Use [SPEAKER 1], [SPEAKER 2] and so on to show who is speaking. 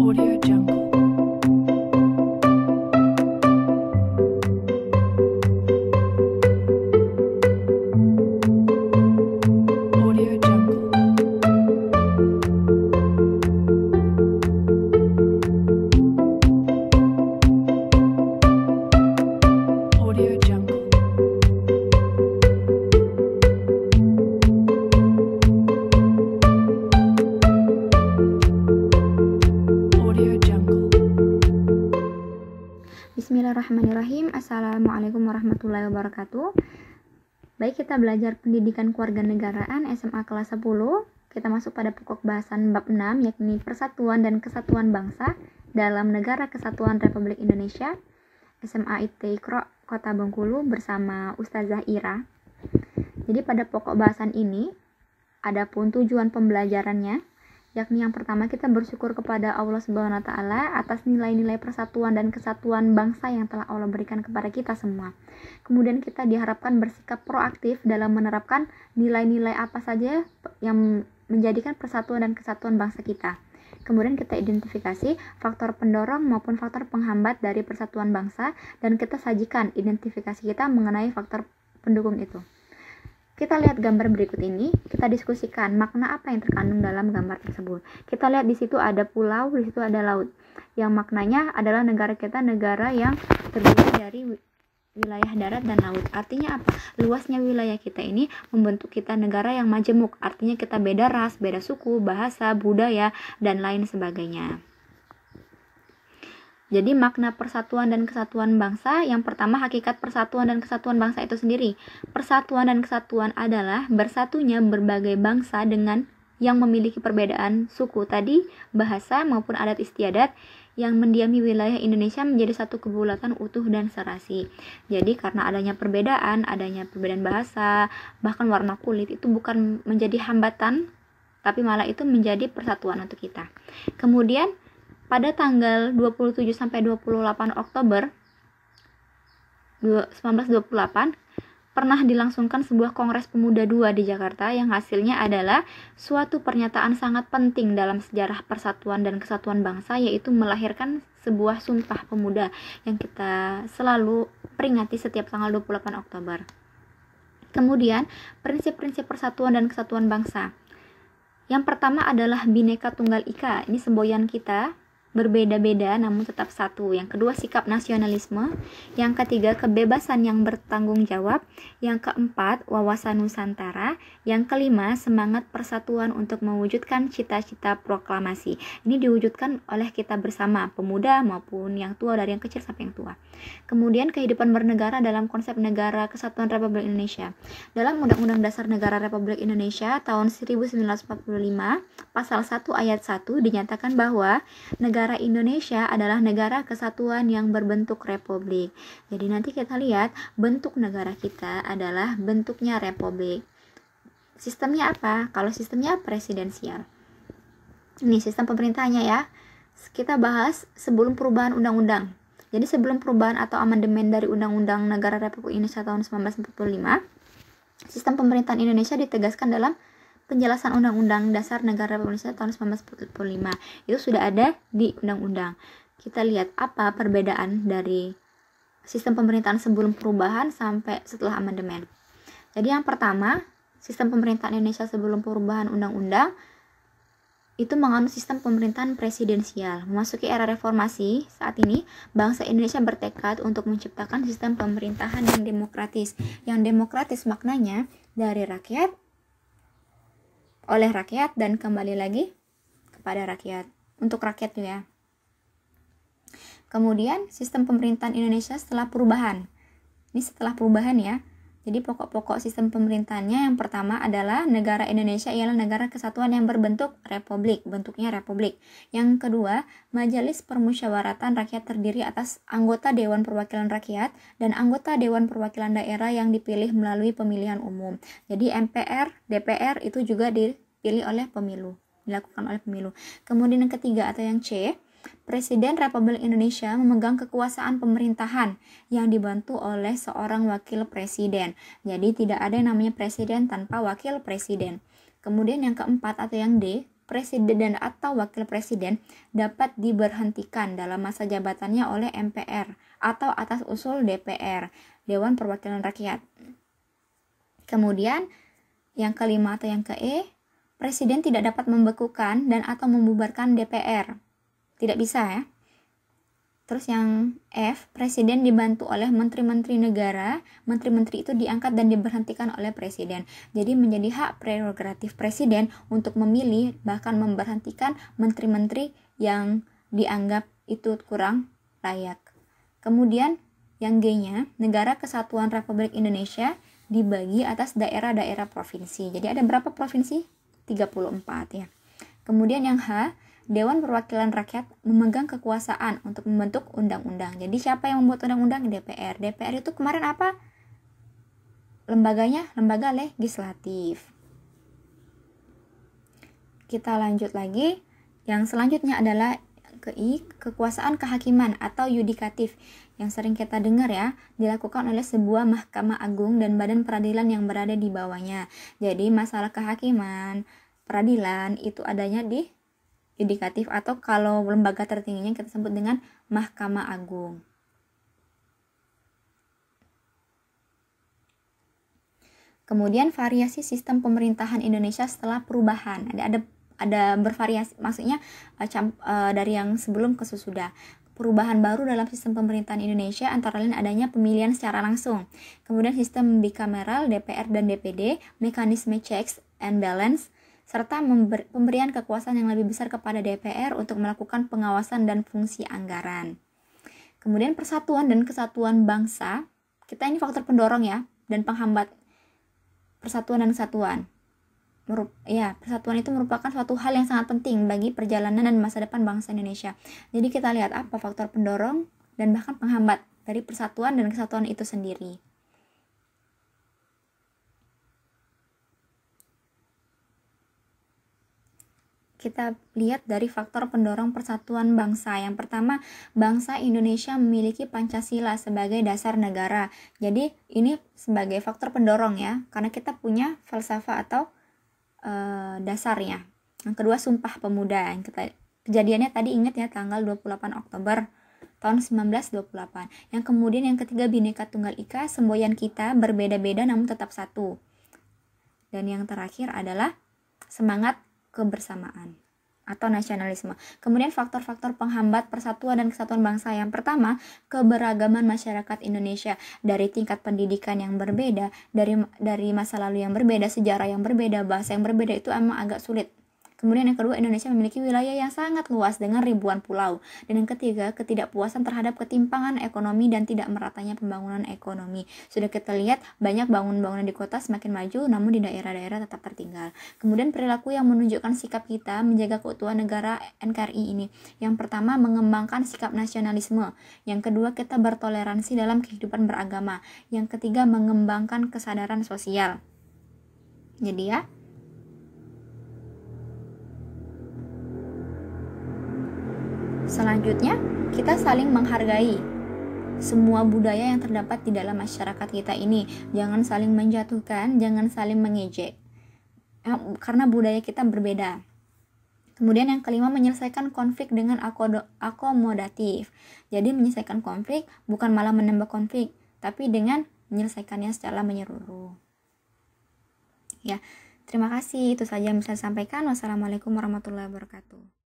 [SPEAKER 1] Audio Jungle. Audio Jungle. Audio Jungle. Audio Jungle.
[SPEAKER 2] Bismillahirrahmanirrahim. Assalamualaikum warahmatullahi wabarakatuh. Baik, kita belajar pendidikan kewarganegaraan SMA kelas 10. Kita masuk pada pokok bahasan bab 6, yakni Persatuan dan Kesatuan Bangsa dalam Negara Kesatuan Republik Indonesia. SMA IT Ikro Kota Bengkulu bersama Ustazah Ira. Jadi pada pokok bahasan ini adapun tujuan pembelajarannya, yakni yang pertama kita bersyukur kepada Allah Subhanahu wa taala atas nilai-nilai persatuan dan kesatuan bangsa yang telah Allah berikan kepada kita semua. Kemudian kita diharapkan bersikap proaktif dalam menerapkan nilai-nilai apa saja yang menjadikan persatuan dan kesatuan bangsa kita. Kemudian kita identifikasi faktor pendorong maupun faktor penghambat dari persatuan bangsa dan kita sajikan identifikasi kita mengenai faktor pendukung itu. Kita lihat gambar berikut ini, kita diskusikan makna apa yang terkandung dalam gambar tersebut. Kita lihat di situ ada pulau, di situ ada laut. Yang maknanya adalah negara kita negara yang terdiri dari wilayah darat dan laut. Artinya apa? Luasnya wilayah kita ini membentuk kita negara yang majemuk. Artinya kita beda ras, beda suku, bahasa, budaya, dan lain sebagainya. Jadi makna persatuan dan kesatuan bangsa, yang pertama hakikat persatuan dan kesatuan bangsa itu sendiri. Persatuan dan kesatuan adalah bersatunya berbagai bangsa dengan yang memiliki perbedaan suku tadi, bahasa maupun adat istiadat yang mendiami wilayah Indonesia menjadi satu kebulatan utuh dan serasi. Jadi karena adanya perbedaan bahasa, bahkan warna kulit itu bukan menjadi hambatan, tapi malah itu menjadi persatuan untuk kita. Kemudian pada tanggal 27 sampai 28 Oktober 1928 pernah dilangsungkan sebuah Kongres Pemuda II di Jakarta yang hasilnya adalah suatu pernyataan sangat penting dalam sejarah persatuan dan kesatuan bangsa, yaitu melahirkan sebuah Sumpah Pemuda yang kita selalu peringati setiap tanggal 28 Oktober. Kemudian, prinsip-prinsip persatuan dan kesatuan bangsa. Yang pertama adalah Bhinneka Tunggal Ika. Ini semboyan kita, berbeda-beda namun tetap satu. Yang kedua, sikap nasionalisme. Yang ketiga, kebebasan yang bertanggung jawab. Yang keempat, wawasan Nusantara. Yang kelima, semangat persatuan untuk mewujudkan cita-cita proklamasi. Ini diwujudkan oleh kita bersama, pemuda maupun yang tua, dari yang kecil sampai yang tua. Kemudian kehidupan bernegara dalam konsep Negara Kesatuan Republik Indonesia. Dalam Undang-Undang Dasar Negara Republik Indonesia tahun 1945, pasal 1 ayat 1 dinyatakan bahwa negara Indonesia adalah negara kesatuan yang berbentuk republik. Jadi nanti kita lihat bentuk negara kita adalah bentuknya republik. Sistemnya apa? Kalau sistemnya presidensial. Ini sistem pemerintahannya ya. Kita bahas sebelum perubahan undang-undang. Jadi sebelum perubahan atau amandemen dari Undang-Undang Negara Republik Indonesia tahun 1945, sistem pemerintahan Indonesia ditegaskan dalam penjelasan Undang-Undang Dasar Negara Republik Indonesia tahun 1945. Itu sudah ada di undang-undang. Kita lihat apa perbedaan dari sistem pemerintahan sebelum perubahan sampai setelah amandemen. Jadi yang pertama, sistem pemerintahan Indonesia sebelum perubahan undang-undang itu menganut sistem pemerintahan presidensial. Memasuki era reformasi saat ini, bangsa Indonesia bertekad untuk menciptakan sistem pemerintahan yang demokratis. Yang demokratis maknanya dari rakyat, oleh rakyat, dan kembali lagi kepada rakyat, untuk rakyat juga. Kemudian sistem pemerintahan Indonesia setelah perubahan. Ini setelah perubahan ya. Jadi pokok-pokok sistem pemerintahannya yang pertama adalah negara Indonesia ialah negara kesatuan yang berbentuk republik, bentuknya republik. Yang kedua, Majelis Permusyawaratan Rakyat terdiri atas anggota Dewan Perwakilan Rakyat dan anggota Dewan Perwakilan Daerah yang dipilih melalui pemilihan umum. Jadi MPR, DPR itu juga dipilih oleh pemilu, dilakukan oleh pemilu. Kemudian yang ketiga atau yang C, Presiden Republik Indonesia memegang kekuasaan pemerintahan yang dibantu oleh seorang wakil presiden. Jadi tidak ada yang namanya presiden tanpa wakil presiden. Kemudian yang keempat atau yang D, presiden atau wakil presiden dapat diberhentikan dalam masa jabatannya oleh MPR atau atas usul DPR, Dewan Perwakilan Rakyat. Kemudian yang kelima atau yang ke-E, presiden tidak dapat membekukan dan atau membubarkan DPR. Tidak bisa ya. Terus yang F, presiden dibantu oleh menteri-menteri negara. Menteri-menteri itu diangkat dan diberhentikan oleh presiden. Jadi menjadi hak prerogatif presiden untuk memilih bahkan memberhentikan menteri-menteri yang dianggap itu kurang layak. Kemudian yang G-nya, Negara Kesatuan Republik Indonesia dibagi atas daerah-daerah provinsi. Jadi ada berapa provinsi? 34 ya. Kemudian yang H, Dewan Perwakilan Rakyat memegang kekuasaan untuk membentuk undang-undang. Jadi siapa yang membuat undang-undang? DPR. DPR itu kemarin apa? Lembaganya? Lembaga legislatif. Kita lanjut lagi. Yang selanjutnya adalah ke-I, kekuasaan kehakiman atau yudikatif. Yang sering kita dengar ya, dilakukan oleh sebuah Mahkamah Agung dan badan peradilan yang berada di bawahnya. Jadi masalah kehakiman, peradilan itu adanya di yudikatif atau kalau lembaga tertingginya kita sebut dengan Mahkamah Agung. Kemudian variasi sistem pemerintahan Indonesia setelah perubahan. Ada bervariasi, maksudnya dari yang sebelum ke sesudah. Perubahan baru dalam sistem pemerintahan Indonesia antara lain adanya pemilihan secara langsung. Kemudian sistem bikameral DPR dan DPD, mekanisme checks and balance, serta pemberian kekuasaan yang lebih besar kepada DPR untuk melakukan pengawasan dan fungsi anggaran. Kemudian persatuan dan kesatuan bangsa, kita ini faktor pendorong ya, dan penghambat persatuan dan kesatuan. Persatuan itu merupakan suatu hal yang sangat penting bagi perjalanan dan masa depan bangsa Indonesia. Jadi kita lihat apa faktor pendorong dan bahkan penghambat dari persatuan dan kesatuan itu sendiri. Kita lihat dari faktor pendorong persatuan bangsa. Yang pertama, bangsa Indonesia memiliki Pancasila sebagai dasar negara. Jadi ini sebagai faktor pendorong ya, karena kita punya falsafah atau dasarnya. Yang kedua, Sumpah Pemuda. Kejadiannya tadi ingat ya, tanggal 28 Oktober tahun 1928. Yang kemudian yang ketiga, Bhinneka Tunggal Ika, semboyan kita berbeda-beda namun tetap satu. Dan yang terakhir adalah semangat kebersamaan atau nasionalisme. Kemudian faktor-faktor penghambat persatuan dan kesatuan bangsa. Yang pertama, keberagaman masyarakat Indonesia, dari tingkat pendidikan yang berbeda, dari masa lalu yang berbeda, sejarah yang berbeda, bahasa yang berbeda, itu emang agak sulit. Kemudian yang kedua, Indonesia memiliki wilayah yang sangat luas dengan ribuan pulau. Dan yang ketiga, ketidakpuasan terhadap ketimpangan ekonomi dan tidak meratanya pembangunan ekonomi. Sudah kita lihat banyak bangunan-bangunan di kota semakin maju, namun di daerah-daerah tetap tertinggal. Kemudian perilaku yang menunjukkan sikap kita menjaga keutuhan negara NKRI ini. Yang pertama, mengembangkan sikap nasionalisme. Yang kedua, kita bertoleransi dalam kehidupan beragama. Yang ketiga, mengembangkan kesadaran sosial. Jadi ya, selanjutnya, kita saling menghargai semua budaya yang terdapat di dalam masyarakat kita ini. Jangan saling menjatuhkan, jangan saling mengejek. Karena budaya kita berbeda. Kemudian yang kelima, menyelesaikan konflik dengan akomodatif. Jadi menyelesaikan konflik bukan malah menambah konflik, tapi dengan menyelesaikannya secara menyeluruh. Ya, terima kasih. Itu saja yang bisa saya sampaikan. Wassalamualaikum warahmatullahi wabarakatuh.